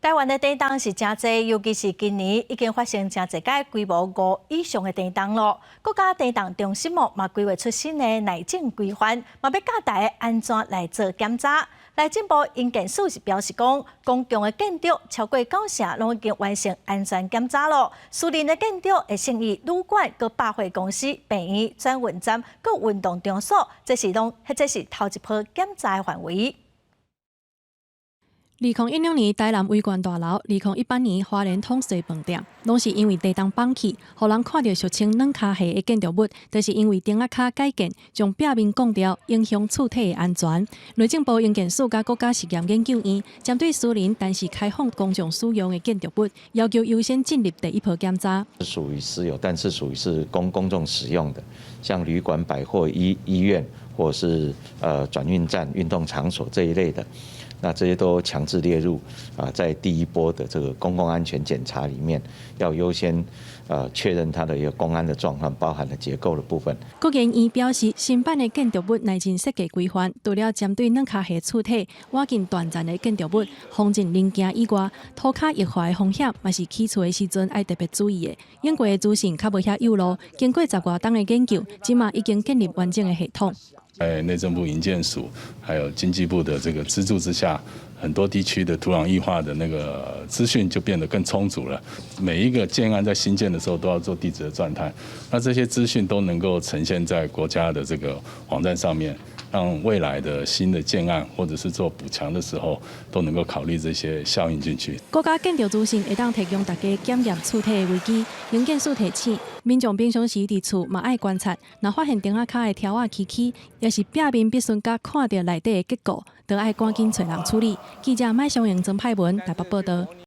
台湾的电动是真侪，尤其是今年已经发生真侪间规模5以上的电动咯。国家电动中心嘛规划出新的内政规范，嘛要教大家安怎来做检查。内政部营建署是表示讲，公共的建筑超过90成拢已经完成安全检查咯。私人的建筑会属于旅馆、佮百货公司、病院、转运站、佮运动场所，这是头一波检查的范围。2016年台南维权大楼，2018年花莲统水饭店，拢是因为地动放弃，互人看到俗称软脚下的建筑物，就是因为顶仔卡改建，将壁面降掉，影响厝体的安全。内政部营建署甲国家实验研究院针对私人但是开放公众使用的建筑物，要求优先进入第一波检查。是属于私有，但是属于是公众使用的，像旅馆、百货、医院，或者是转运站、运动场所这一类的。那这些都强制列入在第一波的这个公共安全检查里面，要优先确认它的一个公安的状况，包含了结构的部分。国研院表示，新版的建筑物内建设计规范，除了针对软脚下厝体瓦镜短暂的建筑物，防震零件以外，土卡液化的风险，嘛是起厝的时阵要特别注意的。英国的资讯较无遐有路，经过10多冬的研究，即马已经建立完整的系统。在内政部营建署还有经济部的这个资助之下，很多地区的土壤液化的那个资讯就变得更充足了。每一个建案在新建的时候都要做地质的钻探，那这些资讯都能够呈现在国家的这个网站上面，让未来的新的建案或者是做补强的时候，都能够考虑这些效应进去。国家建筑资讯会当提供大家检验厝体的危机。营建署提醒，民众平常时伫厝嘛爱观察，若发现顶仔卡的条仔起，也是壁面必须甲看到内底的结构，都爱赶紧找人处理。记者麦尚英曾派文台北报道。